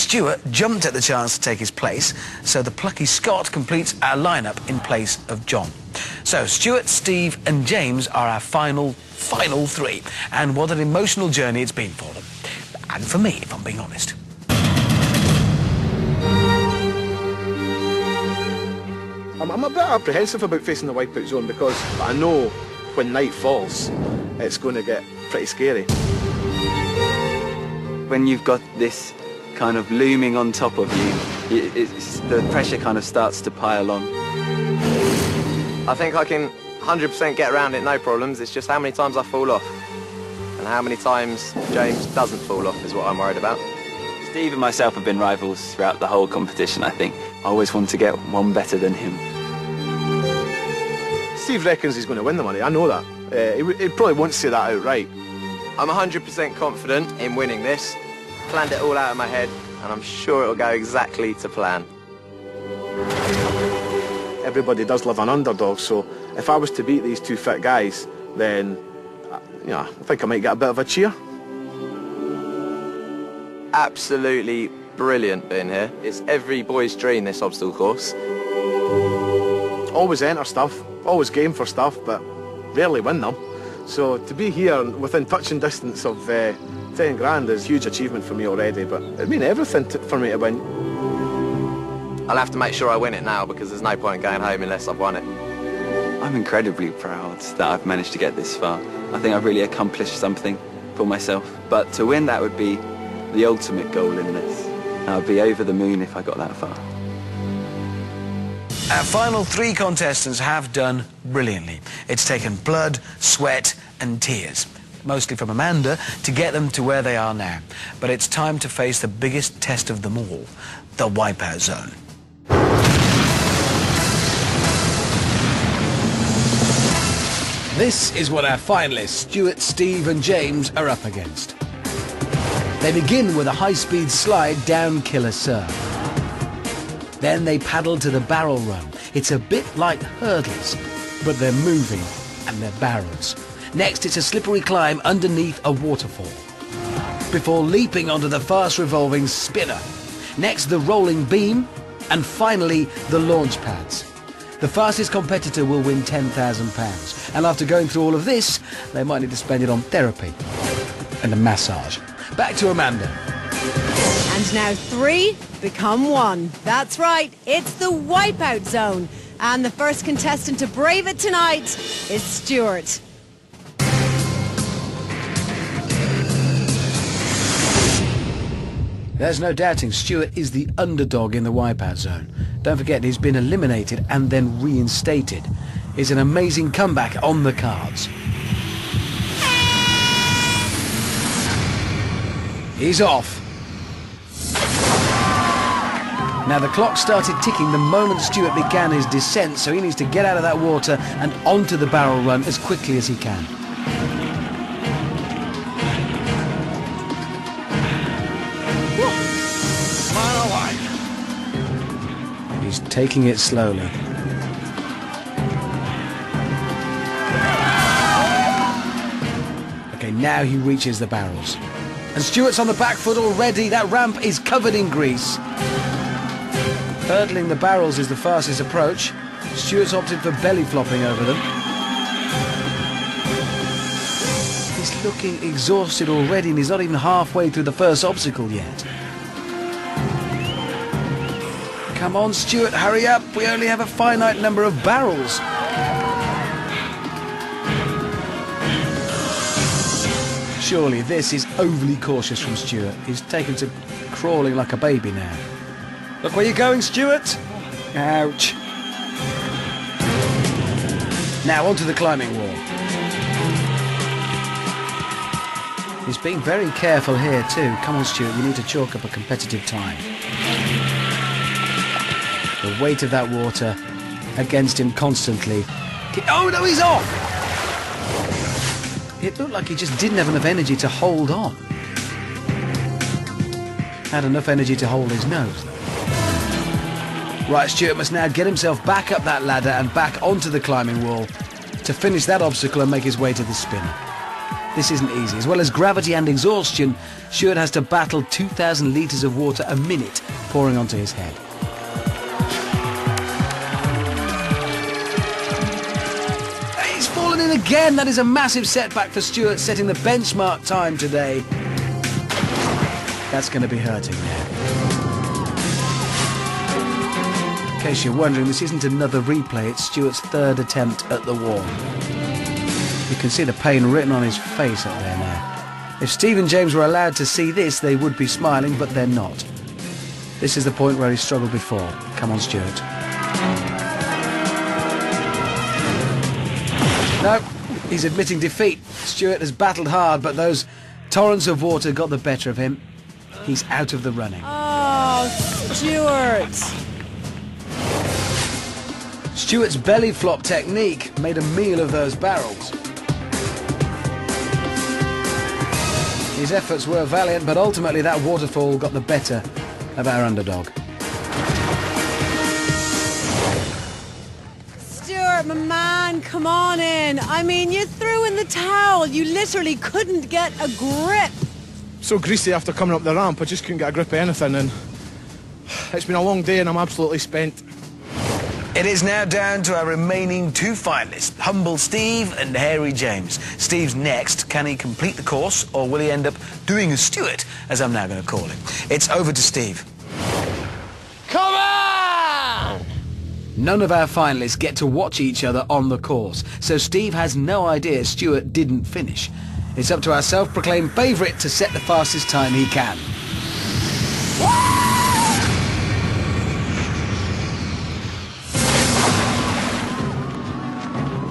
Stuart jumped at the chance to take his place, so the plucky Scot completes our lineup in place of John. So Stuart, Steve and James are our final three, and what an emotional journey it's been for them. And for me, if I'm being honest. I'm a bit apprehensive about facing the Wipeout zone because I know when night falls, it's going to get pretty scary. When you've got this kind of looming on top of you, the pressure kind of starts to pile on. I think I can 100% get around it, no problems. It's just how many times I fall off. And how many times James doesn't fall off is what I'm worried about. Steve and myself have been rivals throughout the whole competition, I think. I always want to get one better than him. Steve reckons he's going to win the money, I know that. He probably won't say that outright. I'm 100% confident in winning this. Planned it all out in my head, and I'm sure it'll go exactly to plan. Everybody does love an underdog, so if I was to beat these two fit guys, then I think I might get a bit of a cheer. Absolutely brilliant being here. It's every boy's dream, this obstacle course. Always enter stuff, always game for stuff, but rarely win them. So to be here within touching distance of 10 grand is a huge achievement for me already, but it'd mean everything for me to win. I'll have to make sure I win it now because there's no point going home unless I've won it. I'm incredibly proud that I've managed to get this far. I think I've really accomplished something for myself. But to win, that would be the ultimate goal in this. I'd be over the moon if I got that far. Our final three contestants have done brilliantly. It's taken blood, sweat and tears, mostly from Amanda, to get them to where they are now. But it's time to face the biggest test of them all, the Wipeout zone. This is what our finalists, Stuart, Steve and James, are up against. They begin with a high-speed slide down Killer Surf. Then they paddle to the barrel run. It's a bit like hurdles, but they're moving and they're barrels. Next, it's a slippery climb underneath a waterfall, before leaping onto the fast-revolving spinner. Next, the rolling beam, and finally, the launch pads. The fastest competitor will win £10,000, and after going through all of this, they might need to spend it on therapy and a massage. Back to Amanda. And now 3 become 1. That's right, it's the Wipeout zone. And the first contestant to brave it tonight is Stuart. There's no doubting Stuart is the underdog in the Wipeout zone. Don't forget he's been eliminated and then reinstated. It's an amazing comeback on the cards. He's off. Now the clock started ticking the moment Stuart began his descent, so he needs to get out of that water and onto the barrel run as quickly as he can. He's taking it slowly. Okay, now he reaches the barrels. And Stuart's on the back foot already. That ramp is covered in grease. Hurdling the barrels is the fastest approach. Stuart's opted for belly flopping over them. He's looking exhausted already and he's not even halfway through the first obstacle yet. Come on, Stuart, hurry up. We only have a finite number of barrels. Surely this is overly cautious from Stuart. He's taken to crawling like a baby now. Look where you're going, Stuart. Ouch. Now onto the climbing wall. He's being very careful here too. Come on, Stuart, you need to chalk up a competitive time. The weight of that water against him constantly. Oh no, he's off! It looked like he just didn't have enough energy to hold on. Had enough energy to hold his nose. Right, Stuart must now get himself back up that ladder and back onto the climbing wall to finish that obstacle and make his way to the spinner. This isn't easy. As well as gravity and exhaustion, Stewart has to battle 2,000 litres of water a minute pouring onto his head. He's fallen in again. That is a massive setback for Stewart, setting the benchmark time today. That's going to be hurting now. In case you're wondering, this isn't another replay. It's Stewart's third attempt at the wall. You can see the pain written on his face up there now. If Steve and James were allowed to see this, they would be smiling, but they're not. This is the point where he struggled before. Come on, Stewart. No, he's admitting defeat. Stewart has battled hard, but those torrents of water got the better of him. He's out of the running. Oh, Stewart. Stewart's belly flop technique made a meal of those barrels. His efforts were valiant, but ultimately that waterfall got the better of our underdog. Stewart, my man, come on in. I mean, you threw in the towel. You literally couldn't get a grip. So greasy after coming up the ramp, I just couldn't get a grip of anything, and it's been a long day and I'm absolutely spent. It is now down to our remaining two finalists, Humble Steve and Hairy James. Steve's next. Can he complete the course, or will he end up doing a Stewart, as I'm now going to call him? It's over to Steve. Come on! None of our finalists get to watch each other on the course, so Steve has no idea Stewart didn't finish. It's up to our self-proclaimed favourite to set the fastest time he can.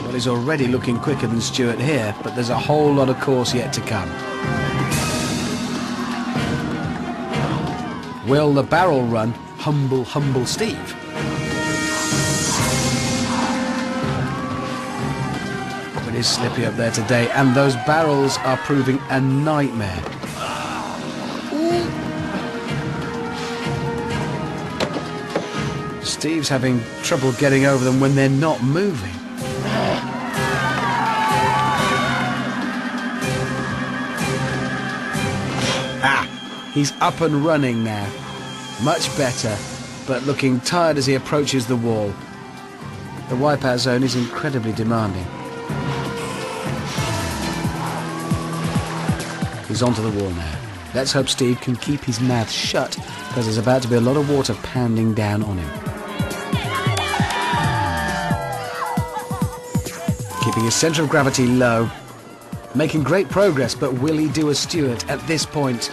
Well, he's already looking quicker than Stewart here, but there's a whole lot of course yet to come. Will the barrel run humble Steve? It is slippy up there today, and those barrels are proving a nightmare. Steve's having trouble getting over them when they're not moving. He's up and running now. Much better, but looking tired as he approaches the wall. The wipeout zone is incredibly demanding. He's onto the wall now. Let's hope Steve can keep his mouth shut, because there's about to be a lot of water pounding down on him. Keeping his centre of gravity low. Making great progress, but will he do a Stewart at this point?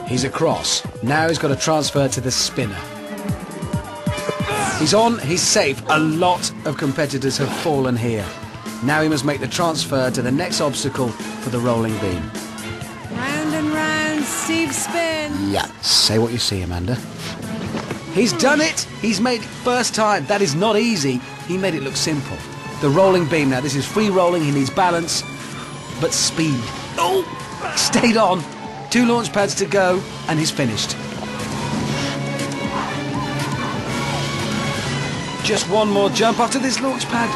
He's across. Now he's got to transfer to the spinner. He's on, he's safe. A lot of competitors have fallen here. Now he must make the transfer to the next obstacle for the rolling beam. Round and round, Steve spins. Yeah, say what you see, Amanda. He's done it! He's made it first time. That is not easy. He made it look simple. The rolling beam now. This is free rolling. He needs balance, but speed. Oh! Stayed on. 2 launch pads to go, and he's finished. Just one more jump after this launch pad.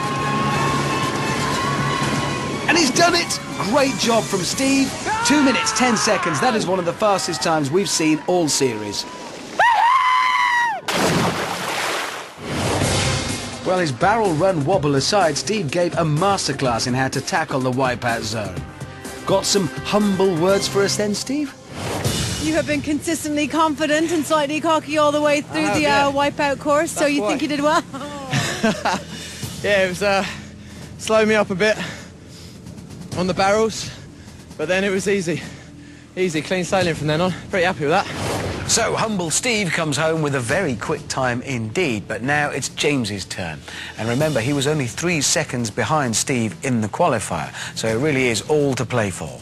And he's done it! Great job from Steve. 2 minutes, 10 seconds. That is one of the fastest times we've seen all series. Well, his barrel run wobble aside, Steve gave a masterclass in how to tackle the wipeout zone. Got some humble words for us then, Steve? You have been consistently confident and slightly cocky all the way through the wipeout course, so you think you did well? Yeah, it was slowed me up a bit on the barrels, but then it was easy, clean sailing from then on. Pretty happy with that. So, Humble Steve comes home with a very quick time indeed, but now it's James's turn. And remember, he was only 3 seconds behind Steve in the qualifier, so it really is all to play for.